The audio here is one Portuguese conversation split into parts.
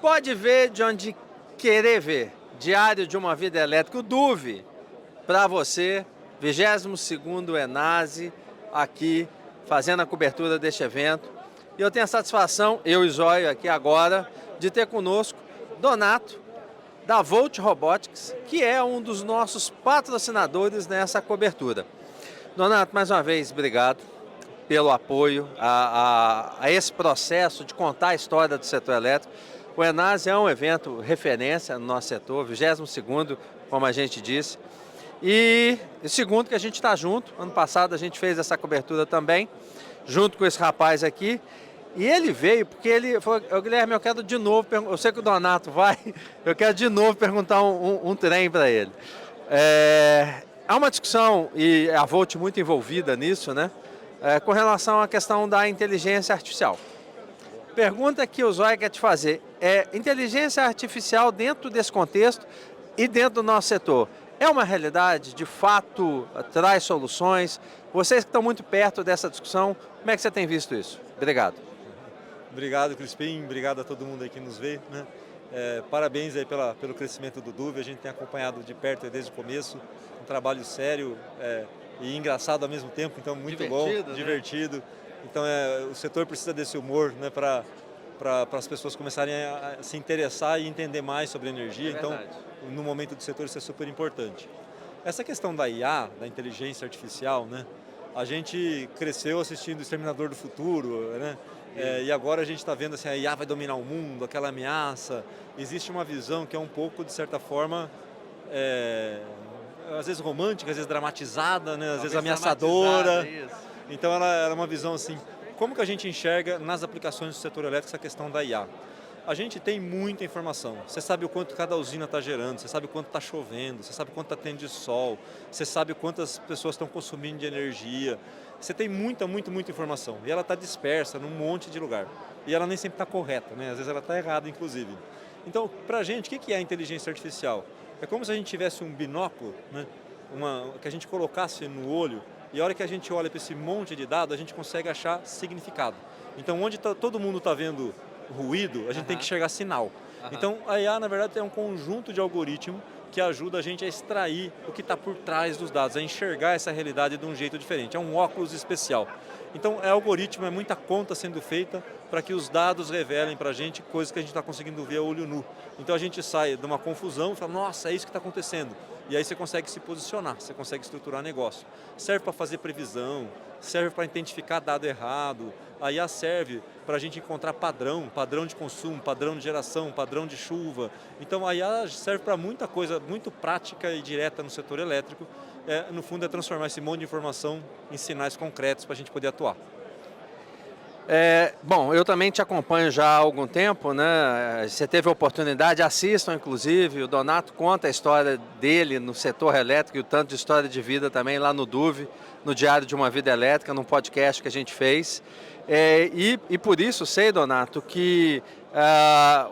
Pode ver de onde querer ver. Diário de uma Vida Elétrica, o DUV, para você, 22º Enase, aqui, fazendo a cobertura deste evento. E eu tenho a satisfação, eu e Zóio aqui agora, de ter conosco Donato, da Volt Robotics, que é um dos nossos patrocinadores nessa cobertura. Donato, mais uma vez, obrigado pelo apoio a esse processo de contar a história do setor elétrico. O Enase é um evento referência no nosso setor, 22º, como a gente disse. E o segundo que a gente está junto, ano passado a gente fez essa cobertura também, junto com esse rapaz aqui. E ele veio porque ele falou, Guilherme, eu quero de novo, eu sei que o Donato vai, eu quero de novo perguntar um trem para ele. Há uma discussão, e a Volt muito envolvida nisso, né? Com relação à questão da inteligência artificial. Pergunta que o Zóio quer te fazer, inteligência artificial dentro desse contexto e dentro do nosso setor, é uma realidade, de fato, traz soluções? Vocês que estão muito perto dessa discussão, como é que você tem visto isso? Obrigado. Obrigado, Crispim, obrigado a todo mundo aí que nos vê, né? Parabéns aí pelo crescimento do DUV, a gente tem acompanhado de perto desde o começo, um trabalho sério e engraçado ao mesmo tempo, então muito divertido, bom, né? Divertido. Então o setor precisa desse humor, né, para as pessoas começarem a se interessar e entender mais sobre energia, então no momento do setor isso é super importante. Essa questão da IA, da inteligência artificial, né, a gente cresceu assistindo o Exterminador do Futuro, né? E agora a gente está vendo assim, a IA vai dominar o mundo, aquela ameaça. Existe uma visão que é um pouco, de certa forma, às vezes romântica, às vezes dramatizada, né? Às vezes ameaçadora. Então ela é uma visão assim, como que a gente enxerga nas aplicações do setor elétrico essa questão da IA? A gente tem muita informação, você sabe o quanto cada usina está gerando, você sabe o quanto está chovendo, você sabe quanto está tendo de sol, você sabe quantas pessoas estão consumindo de energia, você tem muita informação e ela está dispersa num monte de lugar e ela nem sempre está correta, né? Às vezes ela está errada inclusive. Então, para a gente, o que é a inteligência artificial? É como se a gente tivesse um binóculo, né? Que a gente colocasse no olho e a hora que a gente olha para esse monte de dados, a gente consegue achar significado. Então, onde todo mundo está vendo ruído, a gente tem que enxergar sinal. Então, a IA, na verdade, é um conjunto de algoritmos que ajuda a gente a extrair o que está por trás dos dados, a enxergar essa realidade de um jeito diferente. É um óculos especial. Então, algoritmo, é muita conta sendo feita para que os dados revelem para a gente coisas que a gente está conseguindo ver a olho nu. Então, a gente sai de uma confusão e fala, nossa, é isso que está acontecendo. E aí você consegue se posicionar, você consegue estruturar negócio. Serve para fazer previsão, serve para identificar dado errado, a IA serve para a gente encontrar padrão de consumo, padrão de geração, padrão de chuva. Então a IA serve para muita coisa, muito prática e direta no setor elétrico. No fundo é transformar esse monte de informação em sinais concretos para a gente poder atuar. Bom, eu também te acompanho já há algum tempo, né? Você teve a oportunidade, assistam inclusive, o Donato conta a história dele no setor elétrico e o tanto de história de vida também lá no DUV, no Diário de uma Vida Elétrica, num podcast que a gente fez. E por isso sei, Donato, que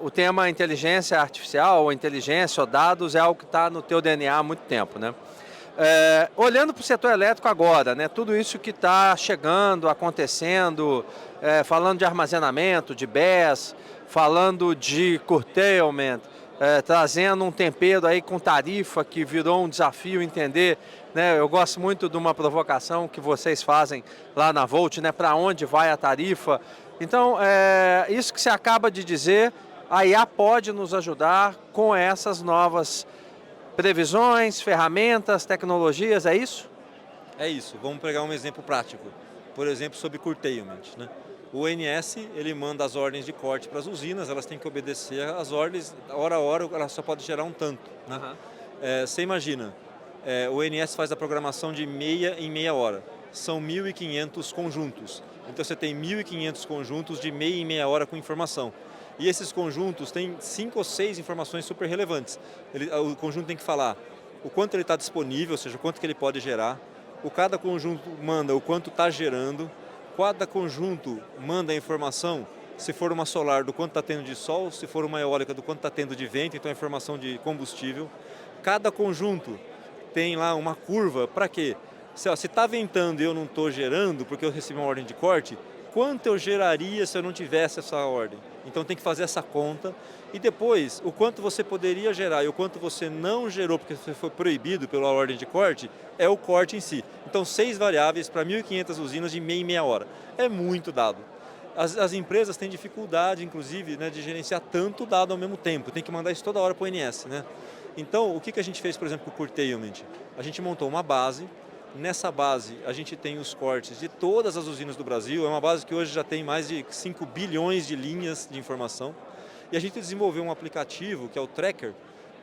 o tema inteligência artificial, ou inteligência ou dados é algo que está no teu DNA há muito tempo, né? Olhando para o setor elétrico agora, né, tudo isso que está chegando, acontecendo, falando de armazenamento, de BESS, falando de curtailment, trazendo um tempero aí com tarifa que virou um desafio entender, né, eu gosto muito de uma provocação que vocês fazem lá na Volt, né, para onde vai a tarifa. Então, isso que você acaba de dizer, a IA pode nos ajudar com essas novas previsões, ferramentas, tecnologias, é isso? É isso, vamos pegar um exemplo prático, por exemplo, sobre curtailment, né? O ONS, ele manda as ordens de corte para as usinas, elas têm que obedecer às ordens, hora a hora ela só pode gerar um tanto, né? Você imagina, o ONS faz a programação de meia em meia hora, são 1.500 conjuntos, então você tem 1.500 conjuntos de meia em meia hora com informação. E esses conjuntos têm 5 ou 6 informações super relevantes. O conjunto tem que falar o quanto ele está disponível, ou seja, o quanto que ele pode gerar. Cada conjunto manda o quanto está gerando. Cada conjunto manda a informação, se for uma solar, do quanto está tendo de sol, se for uma eólica, do quanto está tendo de vento, então a informação de combustível. Cada conjunto tem lá uma curva, para quê? Se está ventando e eu não estou gerando, porque eu recebi uma ordem de corte, quanto eu geraria se eu não tivesse essa ordem? Então tem que fazer essa conta e depois o quanto você poderia gerar e o quanto você não gerou porque você foi proibido pela ordem de corte, é o corte em si. Então 6 variáveis para 1.500 usinas de meia em meia hora. É muito dado. As empresas têm dificuldade, inclusive, né, de gerenciar tanto dado ao mesmo tempo. Tem que mandar isso toda hora para o ONS, né? Então, o que a gente fez, por exemplo, com o curtailment? A gente montou uma base. Nessa base, a gente tem os cortes de todas as usinas do Brasil. É uma base que hoje já tem mais de 5 bilhões de linhas de informação. E a gente desenvolveu um aplicativo, que é o Tracker,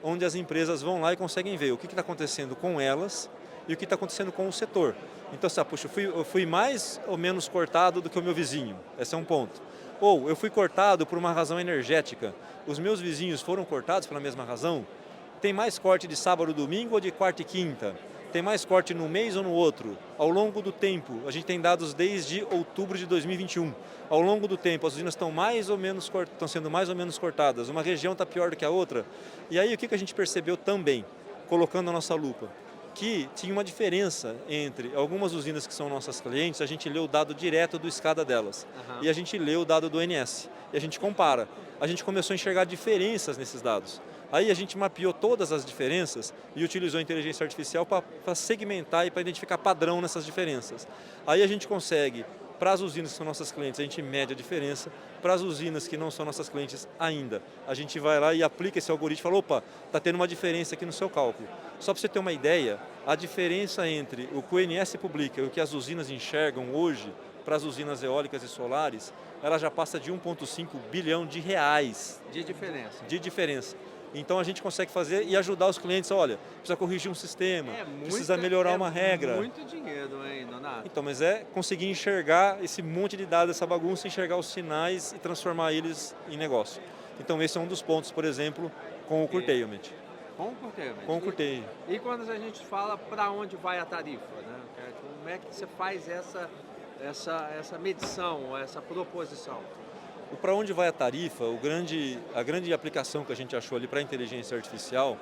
onde as empresas vão lá e conseguem ver o que está acontecendo com elas e o que está acontecendo com o setor. Então, assim, puxa, eu fui mais ou menos cortado do que o meu vizinho. Esse é um ponto. Ou eu fui cortado por uma razão energética. Os meus vizinhos foram cortados pela mesma razão? Tem mais corte de sábado, domingo ou de quarta e quinta? Tem mais corte no mês ou no outro? Ao longo do tempo, a gente tem dados desde outubro de 2021. Ao longo do tempo, as usinas estão sendo mais ou menos cortadas. Uma região está pior do que a outra. E aí, o que a gente percebeu também, colocando a nossa lupa? Que tinha uma diferença entre algumas usinas que são nossas clientes, a gente lê o dado direto do SCADA delas. E a gente lê o dado do ONS. E a gente compara. A gente começou a enxergar diferenças nesses dados. Aí a gente mapeou todas as diferenças e utilizou a inteligência artificial para segmentar e para identificar padrão nessas diferenças. Aí a gente consegue, para as usinas que são nossas clientes, a gente mede a diferença. Para as usinas que não são nossas clientes ainda, a gente vai lá e aplica esse algoritmo e fala, opa, está tendo uma diferença aqui no seu cálculo. Só para você ter uma ideia, a diferença entre o que o ONS publica e o que as usinas enxergam hoje, para as usinas eólicas e solares, ela já passa de 1,5 bilhão de reais. De diferença. De diferença. Então a gente consegue fazer e ajudar os clientes, olha, precisa corrigir um sistema, precisa melhorar uma regra. É muito dinheiro, hein, Donato? Então, mas é conseguir enxergar esse monte de dados, essa bagunça, enxergar os sinais e transformar eles em negócio. Então esse é um dos pontos, por exemplo, com o curtailment. Com o curtailment. Com o curtailment. E quando a gente fala para onde vai a tarifa, né? Como é que você faz essa medição, essa proposição? O para onde vai a tarifa, a grande aplicação que a gente achou ali para a inteligência artificial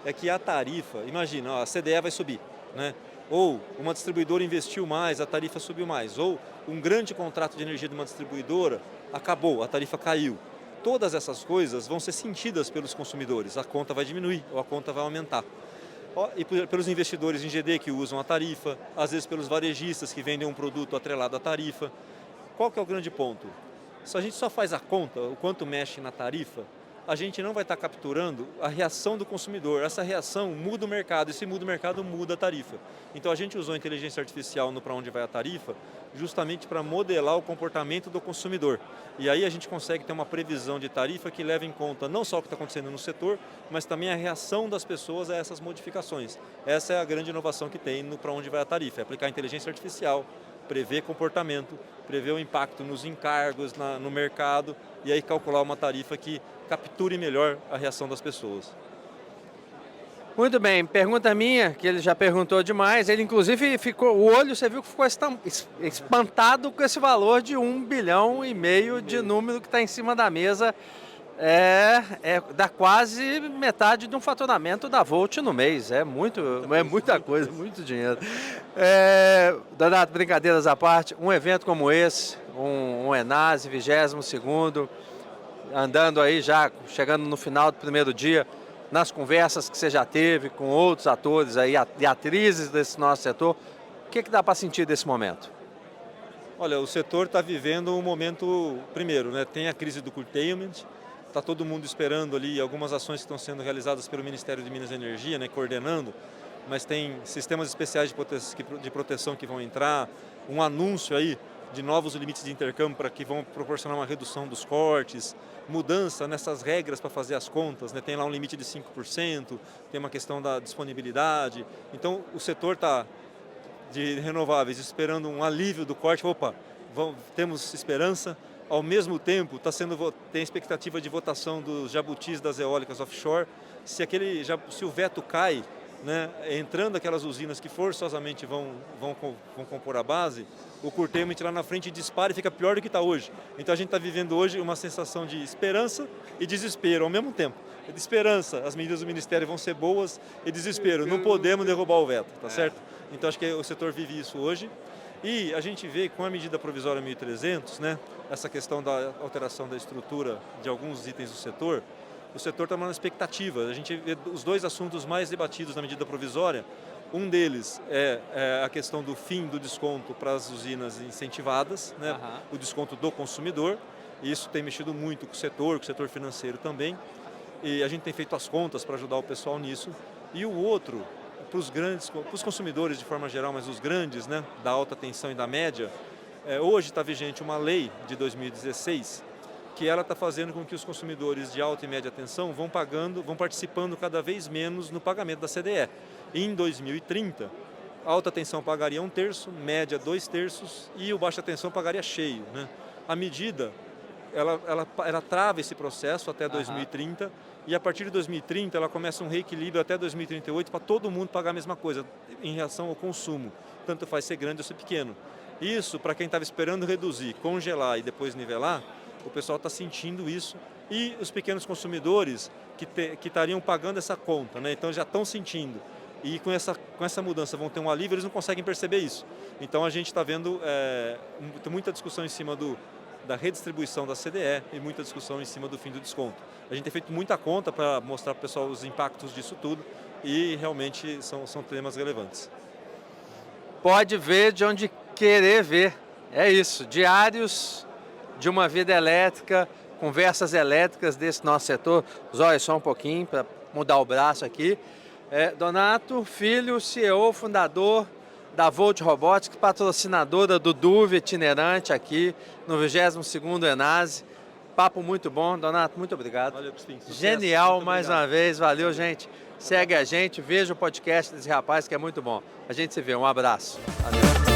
é que a tarifa, imagina, ó, a CDE vai subir, né? Ou uma distribuidora investiu mais, a tarifa subiu mais. Ou um grande contrato de energia de uma distribuidora acabou, a tarifa caiu. Todas essas coisas vão ser sentidas pelos consumidores, a conta vai diminuir ou a conta vai aumentar. E pelos investidores em GD que usam a tarifa, às vezes pelos varejistas que vendem um produto atrelado à tarifa. Qual que é o grande ponto? Se a gente só faz a conta, o quanto mexe na tarifa, a gente não vai estar capturando a reação do consumidor. Essa reação muda o mercado, e se muda o mercado, muda a tarifa. Então a gente usou a inteligência artificial no para onde vai a tarifa, justamente para modelar o comportamento do consumidor. E aí a gente consegue ter uma previsão de tarifa que leva em conta não só o que está acontecendo no setor, mas também a reação das pessoas a essas modificações. Essa é a grande inovação que tem no para onde vai a tarifa, é aplicar a inteligência artificial, prever comportamento, prever o impacto nos encargos, no mercado, e aí calcular uma tarifa que capture melhor a reação das pessoas. Muito bem, pergunta minha, que ele já perguntou demais, ele inclusive ficou, o olho você viu que ficou espantado com esse valor de 1,5 bilhão de número que está em cima da mesa, dá quase metade de um faturamento da Volt no mês, é muita coisa, muito dinheiro. Donato, brincadeiras à parte, um evento como esse, um Enase, 22º, andando aí já, chegando no final do primeiro dia, nas conversas que você já teve com outros atores aí, e atrizes desse nosso setor, o que dá para sentir desse momento? Olha, o setor está vivendo um momento, primeiro, né, tem a crise do curtailment, está todo mundo esperando ali algumas ações que estão sendo realizadas pelo Ministério de Minas e Energia, né, coordenando, mas tem sistemas especiais de proteção que vão entrar, um anúncio aí de novos limites de intercâmbio que vão proporcionar uma redução dos cortes, mudança nessas regras para fazer as contas, né? Tem lá um limite de 5%, tem uma questão da disponibilidade. Então, o setor está de renováveis esperando um alívio do corte. Opa, temos esperança. Ao mesmo tempo, tem expectativa de votação dos jabutis das eólicas offshore. Se o veto cai, né, entrando aquelas usinas que forçosamente vão compor a base, o curtailment lá na frente dispara e fica pior do que está hoje. Então a gente está vivendo hoje uma sensação de esperança e desespero ao mesmo tempo. De esperança, as medidas do Ministério vão ser boas, e desespero, não podemos derrubar o veto, tá certo? Então acho que o setor vive isso hoje. E a gente vê com a medida provisória 1300, né, essa questão da alteração da estrutura de alguns itens do setor, o setor está numa expectativa. A gente vê os dois assuntos mais debatidos na medida provisória. Um deles é a questão do fim do desconto para as usinas incentivadas, né, o desconto do consumidor. E isso tem mexido muito com o setor financeiro também. E a gente tem feito as contas para ajudar o pessoal nisso. E o outro, para os consumidores de forma geral, mas os grandes, né, da alta tensão e da média, hoje está vigente uma lei de 2016 que ela está fazendo com que os consumidores de alta e média tensão vão participando cada vez menos no pagamento da CDE. E em 2030, a alta tensão pagaria 1/3, média 2/3 e o baixa tensão pagaria cheio, né? A medida, ela trava esse processo até 2030 e a partir de 2030 ela começa um reequilíbrio até 2038 para todo mundo pagar a mesma coisa em relação ao consumo, tanto faz ser grande ou ser pequeno. Isso, para quem estava esperando reduzir, congelar e depois nivelar, o pessoal está sentindo isso e os pequenos consumidores que estariam pagando essa conta, né? Então já estão sentindo. E com essa mudança vão ter um alívio, eles não conseguem perceber isso. Então a gente está vendo tem muita discussão em cima da redistribuição da CDE e muita discussão em cima do fim do desconto. A gente tem feito muita conta para mostrar para o pessoal os impactos disso tudo e realmente são temas relevantes. Pode ver de onde querer ver. É isso, diários de uma vida elétrica, conversas elétricas desse nosso setor. Zóia, só um pouquinho para mudar o braço aqui. Donato Filho, CEO, fundador da Volt Robotics, patrocinadora do DUV itinerante aqui no 22º Enase. Papo muito bom. Donato, muito obrigado. Valeu, Crispim. Genial, mais uma vez. Valeu, gente. Segue a gente, veja o podcast desse rapaz que é muito bom. A gente se vê. Um abraço. Valeu.